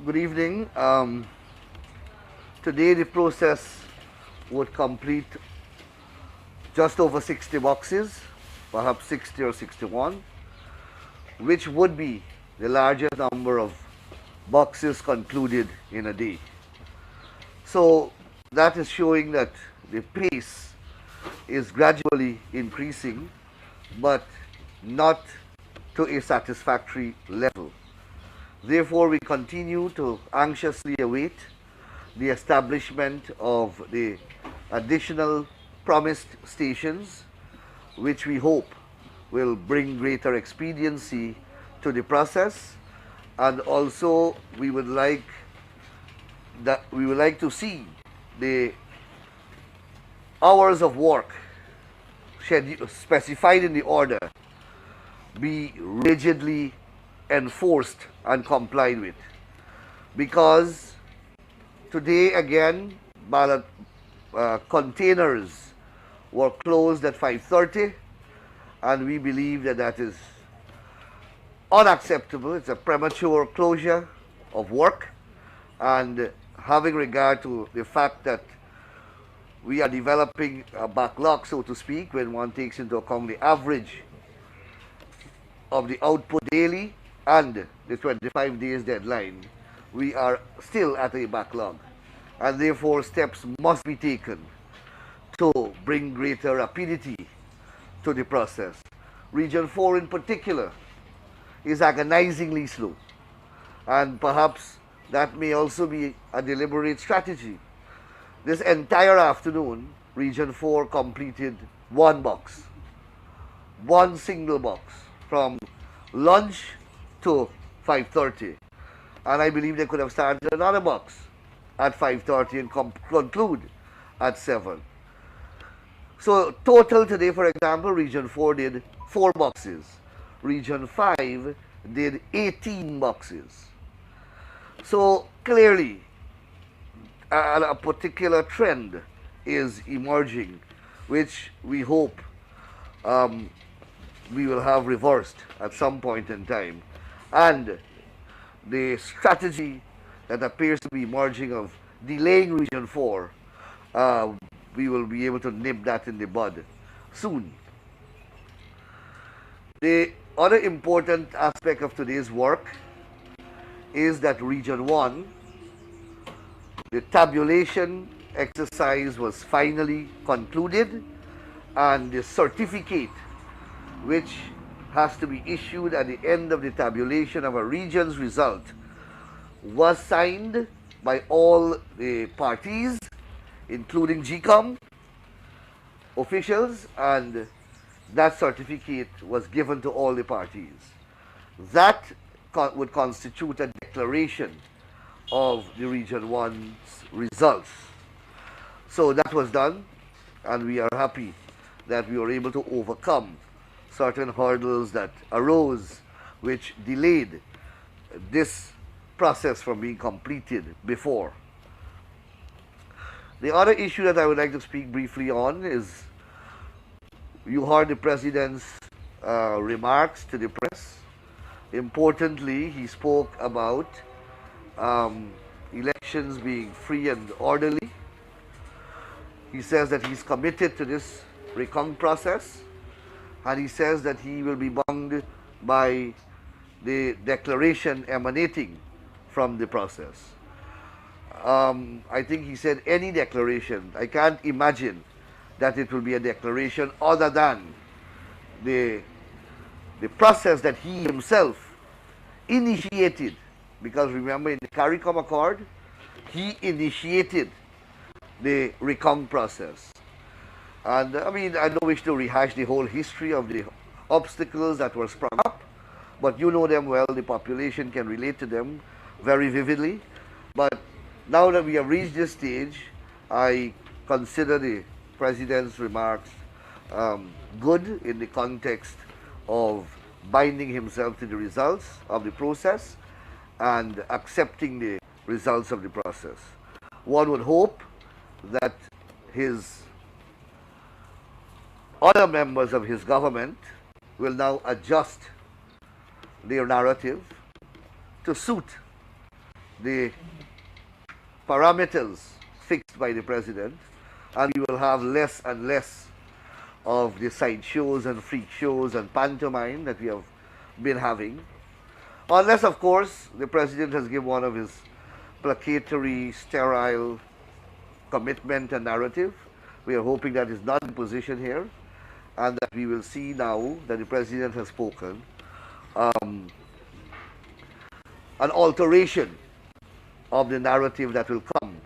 Good evening. Today the process would complete just over 60 boxes, perhaps 60 or 61, which would be the largest number of boxes concluded in a day. So that is showing that the pace is gradually increasing, but not to a satisfactory level. Therefore, we continue to anxiously await the establishment of the additional promised stations, which we hope will bring greater expediency to the process, and also we would like to see the hours of work specified in the order be rigidly enforced and complied with, because today again ballot containers were closed at 5:30, and we believe that that is unacceptable. It's a premature closure of work, and having regard to the fact that we are developing a backlog, so to speak, when one takes into account the average of the output daily and the 25 days deadline, we are still at a backlog, and therefore steps must be taken to bring greater rapidity to the process. Region 4 in particular is agonizingly slow, and perhaps that may also be a deliberate strategy. This entire afternoon, Region 4 completed one box, one single box, from lunch to 5:30, and I believe they could have started another box at 5:30 and conclude at 7. So total today, for example, Region 4 did 4 boxes. Region 5 did 18 boxes. So clearly, a particular trend is emerging, which we hope we will have reversed at some point in time. And the strategy that appears to be emerging of delaying Region 4, we will be able to nip that in the bud soon. The other important aspect of today's work is that Region 1, the tabulation exercise was finally concluded, and the certificate which has to be issued at the end of the tabulation of a region's result was signed by all the parties, including GECOM officials, and that certificate was given to all the parties. That would constitute a declaration of the Region 1's results. So that was done, and we are happy that we were able to overcome certain hurdles that arose which delayed this process from being completed before. The other issue that I would like to speak briefly on is, you heard the President's remarks to the press. Importantly, he spoke about elections being free and orderly. He says that he's committed to this recount process, and he says that he will be bound by the declaration emanating from the process. I think he said any declaration. I can't imagine that it will be a declaration other than the process that he himself initiated, because remember, in the CARICOM Accord, he initiated the recount process. And I mean, I don't wish to rehash the whole history of the obstacles that were sprung up, but you know them well. The population can relate to them very vividly. But now that we have reached this stage, I consider the President's remarks good in the context of binding himself to the results of the process and accepting the results of the process. One would hope that his other members of his government will now adjust their narrative to suit the parameters fixed by the president, and we will have less and less of the side shows and freak shows and pantomime that we have been having. Unless, of course, the president has given one of his placatory, sterile commitment and narrative. We are hoping that is not the position here, and that we will see now that the president has spoken an alteration of the narrative that will come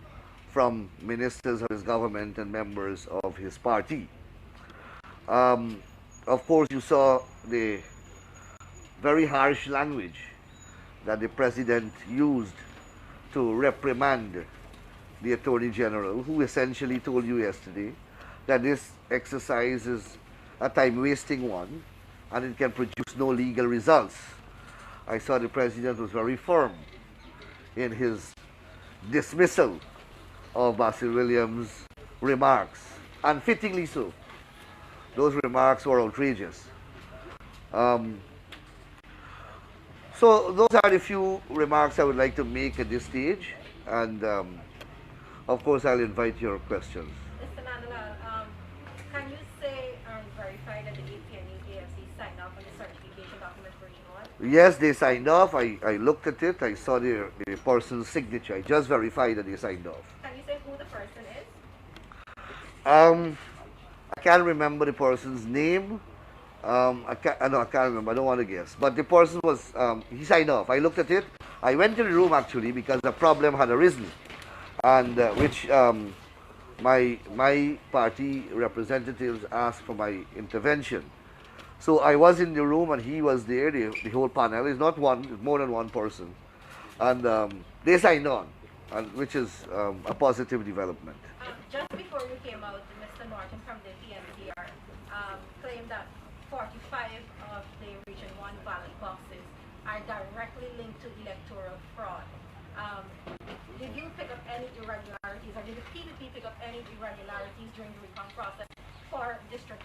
from ministers of his government and members of his party. Of course, you saw the very harsh language that the president used to reprimand the Attorney General, who essentially told you yesterday that this exercise is a time-wasting one and it can produce no legal results. I saw the president was very firm in his dismissal of Basil Williams' remarks, and fittingly so. Those remarks were outrageous. So those are the few remarks I would like to make at this stage, and of course I'll invite your questions. Mr. Manuel, can you say or verify that the AP and AFC signed off on the certification document version 1? Yes, they signed off. I looked at it. I saw the person's signature. I just verified that they signed off. Can you say who the person is? I can't remember the person's name. I can't remember. I don't want to guess. But the person was, he signed off. I looked at it. I went to the room actually because a problem had arisen, and which my party representatives asked for my intervention. So I was in the room and he was there. The whole panel is not one; it's more than one person, and they signed on, and which is a positive development. Just before you came out, Mr. Norton from the PNCR claimed that 45 of the Region 1 ballot boxes are directly linked to electoral fraud. Did you pick up any irregularities, or did the PPP pick up any irregularities during the recount process for District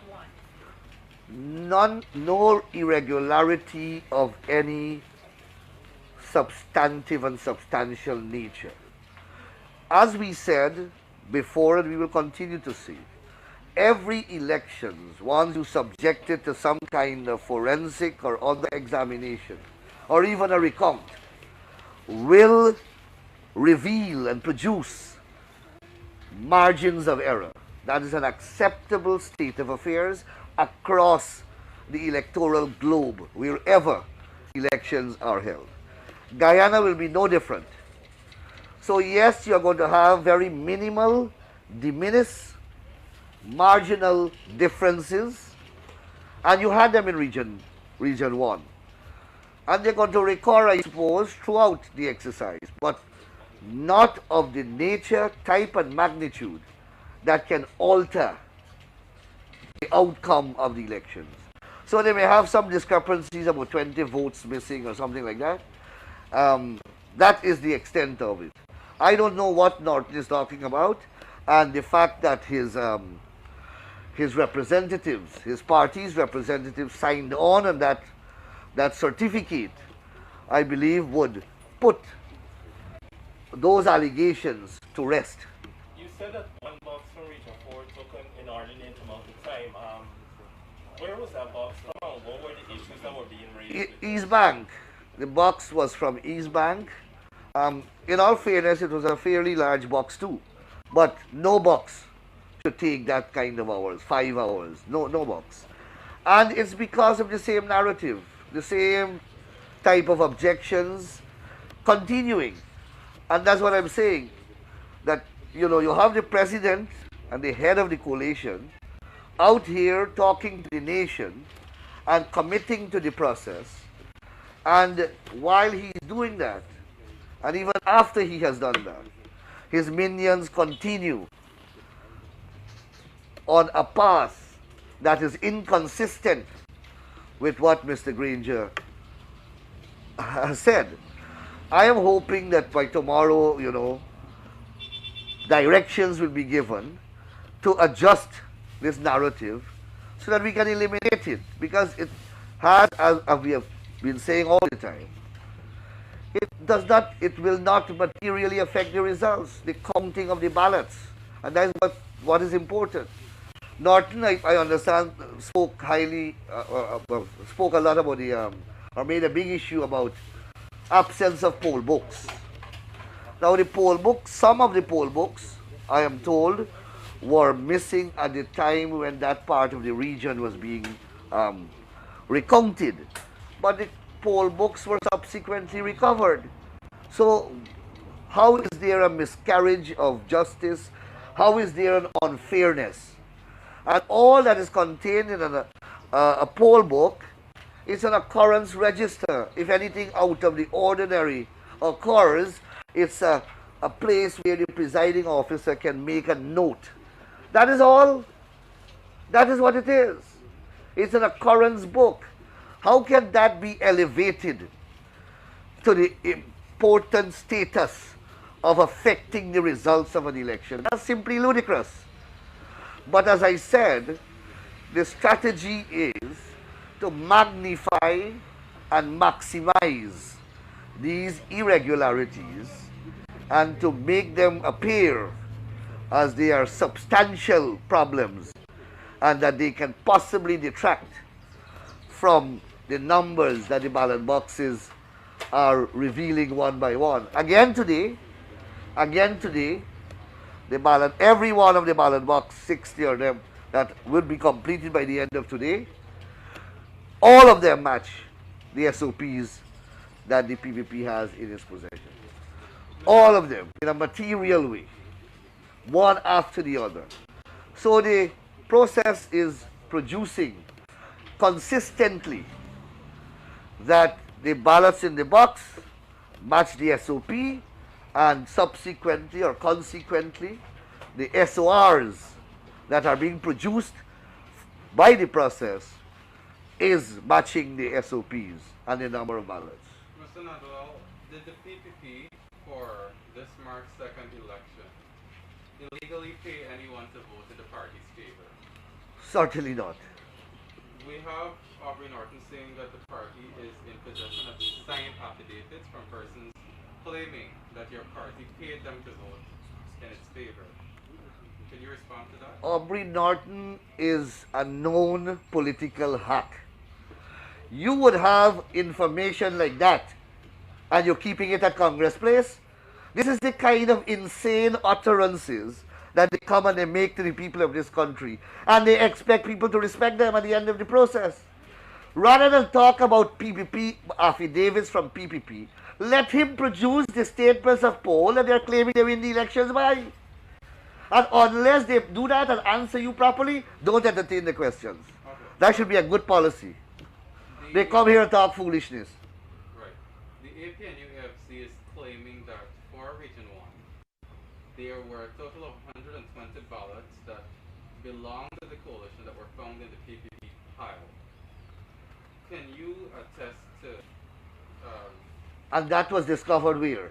1? No irregularity of any substantive and substantial nature. As we said before, and we will continue to see, every elections, once you subject it to some kind of forensic or other examination, or even a recount, will reveal and produce margins of error. That is an acceptable state of affairs across the electoral globe, wherever elections are held. Guyana will be no different. So yes, you are going to have very minimal, diminished, marginal differences, and you had them in region 1. And they're going to recur, I suppose, throughout the exercise, but not of the nature, type, and magnitude that can alter the outcome of the elections. So they may have some discrepancies, about 20 votes missing or something like that. That is the extent of it. I don't know what Norton is talking about, and the fact that his representatives, his party's representatives, signed on that certificate, I believe, would put those allegations to rest. You said that one box from Region 4 took an inordinate amount of time. Where was that box from? What were the issues that were being raised? East Bank. The box was from East Bank. In all fairness, it was a fairly large box too, but no box to take that kind of hours, 5 hours, no box. And it's because of the same narrative, the same type of objections continuing. And that's what I'm saying, that you have the president and the head of the coalition out here talking to the nation and committing to the process, and while he's doing that, and even after he has done that, his minions continue on a path that is inconsistent with what Mr. Granger has said. I am hoping that by tomorrow, directions will be given to adjust this narrative so that we can eliminate it, because it has, as we have been saying all the time, it will not materially affect the results, the counting of the ballots. And that is what is important. Norton, I understand, spoke spoke a lot about or made a big issue about absence of poll books. Now the poll books, some of the poll books, I am told, were missing at the time when that part of the region was being recounted. But the poll books were subsequently recovered. So how is there a miscarriage of justice? How is there an unfairness? And all that is contained in a poll book is an occurrence register. If anything out of the ordinary occurs, it's a place where the presiding officer can make a note. That is all. That is what it is. It's an occurrence book. How can that be elevated to the important status of affecting the results of an election? That's simply ludicrous. But as I said, the strategy is to magnify and maximize these irregularities and to make them appear as they are substantial problems and that they can possibly detract from the numbers that the ballot boxes are revealing one by one. Again today, the ballot, every one of the ballot box, 60 of them that will be completed by the end of today, all of them match the SOPs that the PPP has in its possession. All of them, in a material way, one after the other. So the process is producing consistently that the ballots in the box match the SOP, and subsequently or consequently the SORs that are being produced by the process is matching the SOPs and the number of ballots. Mr. Nadwell, did the PPP for this March 2nd election illegally pay anyone to vote in the party's favor? Certainly not. We have Aubrey Norton saying that the party is in possession of signed affidavits from persons claiming that your party paid them to vote in its favor. Can you respond to that? Aubrey Norton is a known political hack. You would have information like that and you're keeping it at Congress Place? This is the kind of insane utterances that they come and they make to the people of this country, and they expect people to respect them at the end of the process. Rather than talk about PPP affidavits from PPP, let him produce the statements of poll that they're claiming they win the elections by. And unless they do that and answer you properly, don't entertain the questions. Okay. That should be a good policy. They come here and talk foolishness. Right. The APNU-FC is claiming that for Region 1, there were a total of 120 ballots that belong to the coalition that were found in the PPP pile. Can you attest to... And that was discovered where?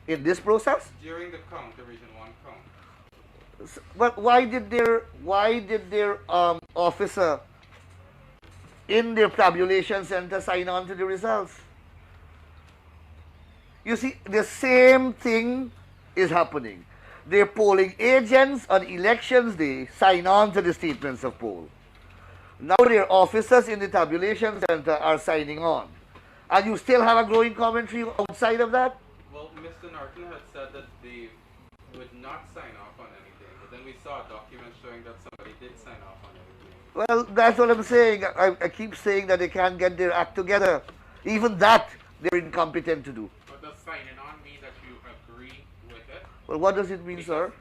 In this process? during the count, the Region 1 count? But why did their officer in their tabulation center sign on to the results? You see, the same thing is happening. Their polling agents on elections day sign on to the statements of poll. Now their officers in the tabulation center are signing on. And you still have a growing commentary outside of that? Well, Mr. Norton had said that they would not sign off on anything, but then we saw a document showing that somebody did sign off on everything. Well, that's what I'm saying. I keep saying that they can't get their act together. Even that, they're incompetent to do. But does signing on mean that you agree with it? Well, what does it mean, sir?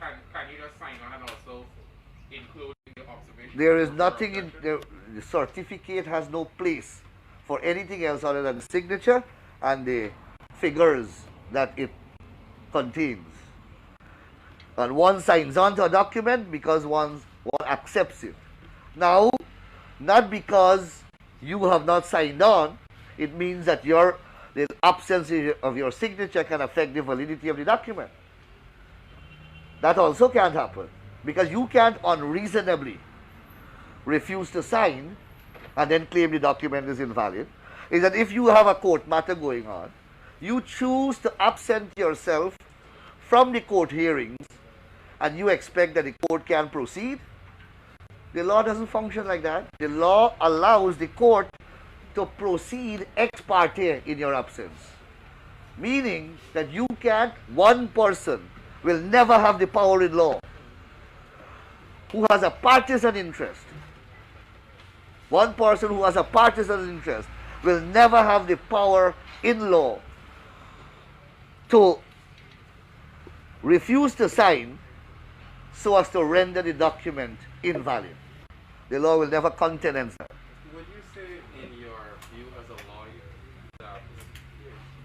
Can you just sign on and also include the observation? There is nothing in the certificate has no place for anything else other than signature and the figures that it contains. And one signs on to a document because one accepts it. Now, not because you have not signed on, it means that the absence of your signature can affect the validity of the document. That also can't happen, because you can't unreasonably refuse to sign and then claim the document is invalid. Is that if you have a court matter going on You choose to absent yourself from the court hearings and you expect that the court can proceed. The law doesn't function like that. The law allows the court to proceed ex parte in your absence. Meaning that you can't, one person will never have the power in law who has a partisan interest. One person who has a partisan interest will never have the power in law to refuse to sign so as to render the document invalid. The law will never countenance that. Would you say, in your view as a lawyer, that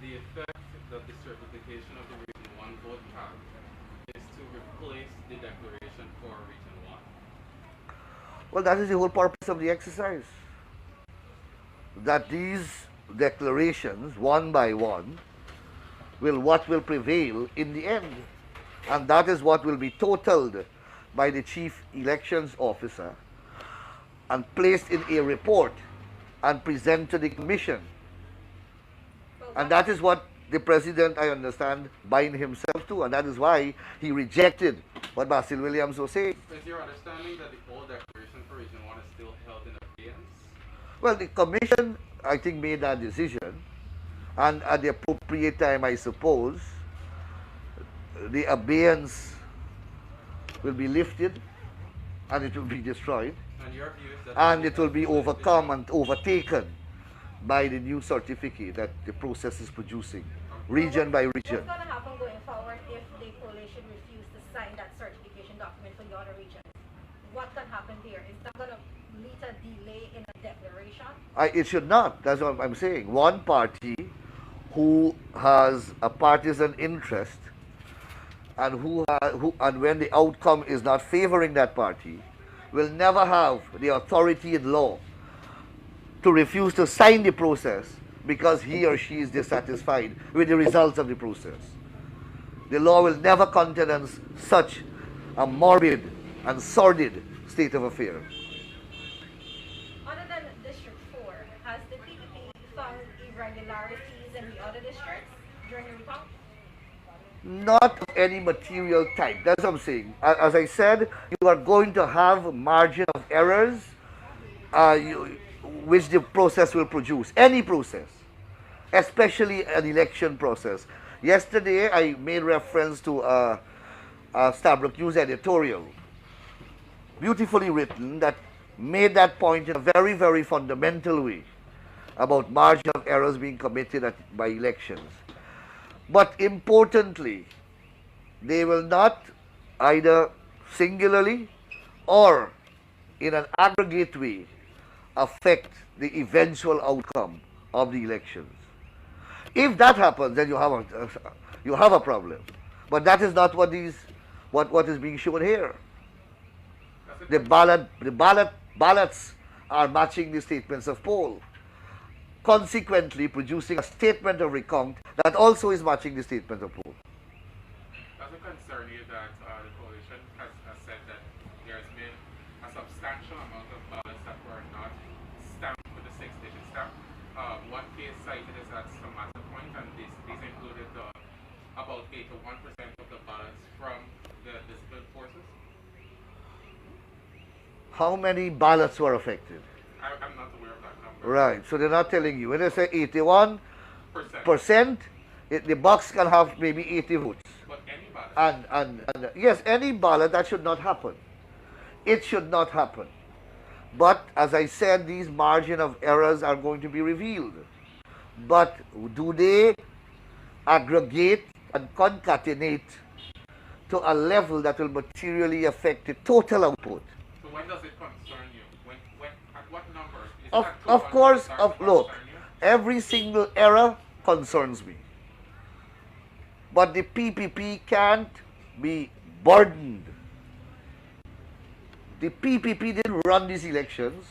the effect that the certification of the Region 1 vote had is to replace the declaration for Region 1? Well, that is the whole purpose of the exercise. That these declarations, one by one, what will prevail in the end. And that is what will be totaled by the Chief Elections Officer and placed in a report and presented to the Commission. And that is what the President, I understand, bind himself to, and that is why he rejected what Basil Williams was saying. Is your understanding that the old declaration for Region 1 is still held in abeyance? Well, the Commission, I think, made that decision, and at the appropriate time, I suppose, the abeyance will be lifted and it will be destroyed. And your view is that And it will be overcome and overtaken by the new certificate that the process is producing, region by region. What's going to happen going forward if the coalition refuses to sign that certification document for the other regions? What can happen there? Is that going to lead to a delay in a declaration? It should not. That's what I'm saying. One party who has a partisan interest and and when the outcome is not favoring that party will never have the authority in law to refuse to sign the process because he or she is dissatisfied with the results of the process. The law will never countenance such a morbid and sordid state of affairs. Other than District 4, has the PPP found irregularities in the other districts during the recount? Not of any material type. That's what I'm saying. As I said, you are going to have margin of errors which the process will produce. Any process, especially an election process. Yesterday, I made reference to a Stabrook News editorial, beautifully written, that made that point in a very, very fundamental way about margin of errors being committed by elections. But importantly, they will not either singularly or in an aggregate way affect the eventual outcome of the elections. If that happens, then you have a problem. But that is not what is being shown here. The ballots are matching the statements of poll, consequently producing a statement of recount that also is matching the statement of poll. Does it concern you that the coalition has said that there has been a substantial amount of ballots that were not stamped with the 6-digit stamp? One case cited is at Samantha Point, and these included about 81% of the ballots from the disciplined forces. How many ballots were affected? I'm not aware of that number. Right, so they're not telling you. When they say 81%, the box can have maybe 80 votes. But any ballot? And yes, any ballot, that should not happen. It should not happen. But as I said, these margin of errors are going to be revealed. But do they aggregate and concatenate to a level that will materially affect the total output? So when does it concern you? At what number? Of course, look, every single error concerns me. But the PPP can't be burdened. The PPP didn't run these elections.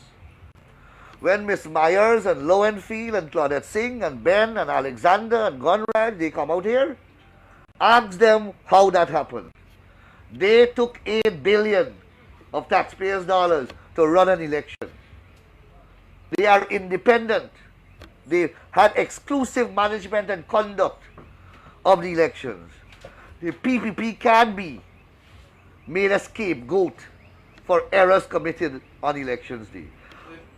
When Ms. Myers and Lowenfield and Claudette Singh and Ben and Alexander and Conrad, they come out here, ask them how that happened. They took $8 billion of taxpayers' dollars to run an election. They are independent. They had exclusive management and conduct of the elections. The PPP can be made a scapegoat for errors committed on elections day.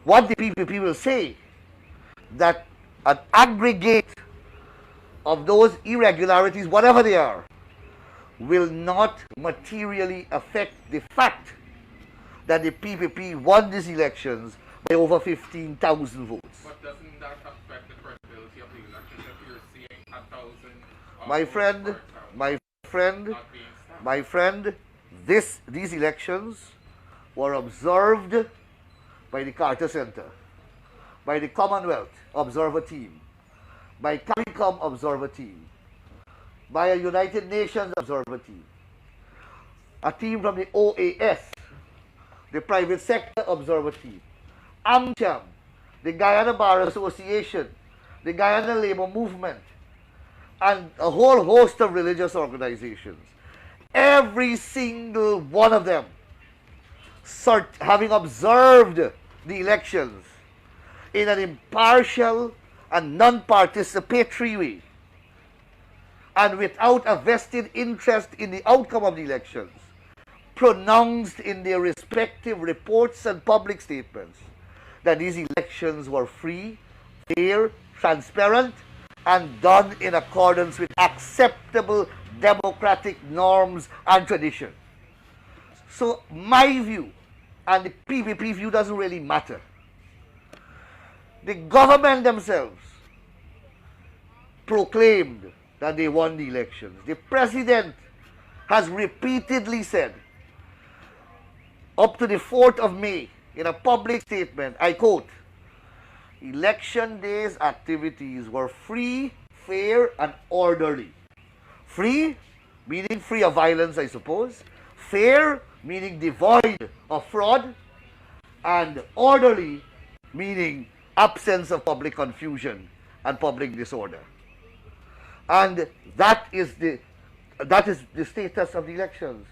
What the PPP will say, that an aggregate of those irregularities, whatever they are, will not materially affect the fact that the PPP won these elections by over 15,000 votes. But doesn't that affect the credibility of the elections if you're seeing 1,000 My friend, my friend, these elections were observed by the Carter Center, by the Commonwealth Observer Team, by CARICOM Observer Team, by a United Nations Observer Team, a team from the OAS, the Private Sector Observer Team, AmCham, the Guyana Bar Association, the Guyana Labor Movement, and a whole host of religious organizations. Every single one of them, having observed the elections in an impartial and non-participatory way, and without a vested interest in the outcome of the elections, pronounced in their respective reports and public statements that these elections were free, fair, transparent, and done in accordance with acceptable democratic norms and tradition. So my view and the PPP view doesn't really matter. The government themselves proclaimed that they won the elections. The president has repeatedly said, up to the 4th of May, in a public statement, I quote, "Election day's activities were free, fair, and orderly." Free, meaning free of violence, I suppose. Fair, meaning devoid of fraud. And orderly, meaning absence of public confusion and public disorder. And that is the status of the elections.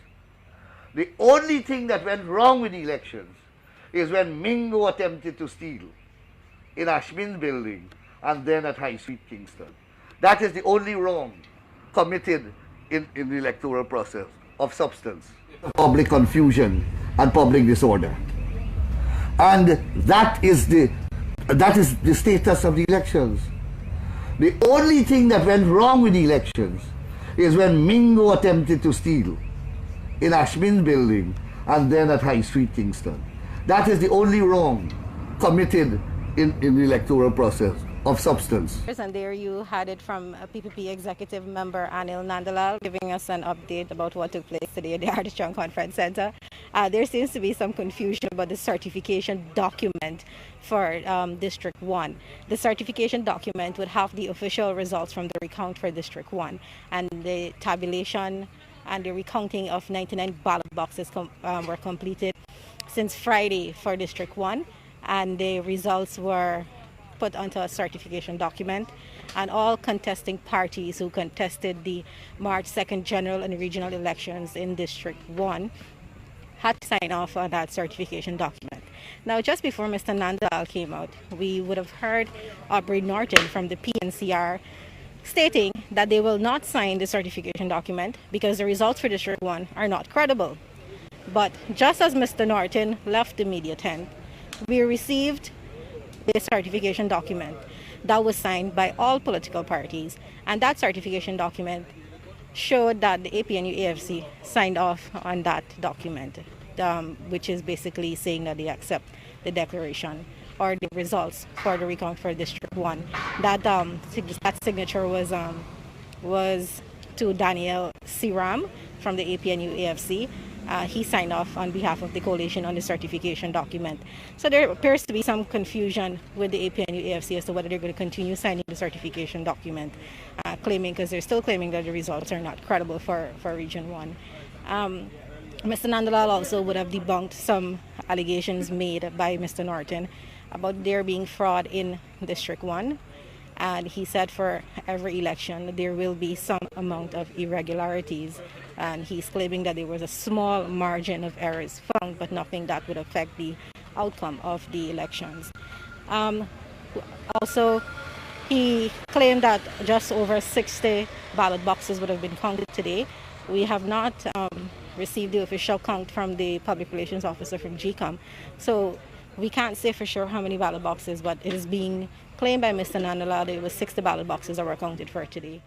The only thing that went wrong with the elections is when Mingo attempted to steal in Ashmin's building and then at High Street, Kingston. That is the only wrong committed in the electoral process of substance. Public confusion and public disorder. And that is the status of the elections. The only thing that went wrong with the elections is when Mingo attempted to steal in Ashmin's building and then at High Street, Kingston. That is the only wrong committed in the electoral process of substance. And there you had it from PPP Executive Member Anil Nandalal giving us an update about what took place today at the Artichoke Conference Center. There seems to be some confusion about the certification document for District 1. The certification document would have the official results from the recount for District 1, and the tabulation and the recounting of 99 ballot boxes were completed since Friday for District 1, and the results were put onto a certification document, and all contesting parties who contested the March 2nd general and regional elections in District 1 had to sign off on that certification document. Now, just before Mr. Nandal came out, we would have heard Aubrey Norton from the PNCR stating that they will not sign the certification document because the results for District 1 are not credible. But just as Mr. Norton left the media tent, we received the certification document that was signed by all political parties, and that certification document showed that the APNU AFC signed off on that document, which is basically saying that they accept the declaration or the results for the recount for District 1. That signature was to Daniel Siram from the APNU AFC. He signed off on behalf of the coalition on the certification document. So there appears to be some confusion with the APNU AFC as to whether they're going to continue signing the certification document, because they're still claiming that the results are not credible for Region 1. Mr. Nandalal also would have debunked some allegations made by Mr. Norton about there being fraud in District 1. And he said for every election there will be some amount of irregularities, and he's claiming that there was a small margin of errors found, but nothing that would affect the outcome of the elections. Also, He claimed that just over 60 ballot boxes would have been counted today. We have not received the official count from the public relations officer from GECOM, so we can't say for sure how many ballot boxes, but it is being claimed by Mr. Nandala that it was 60 ballot boxes that were counted for today.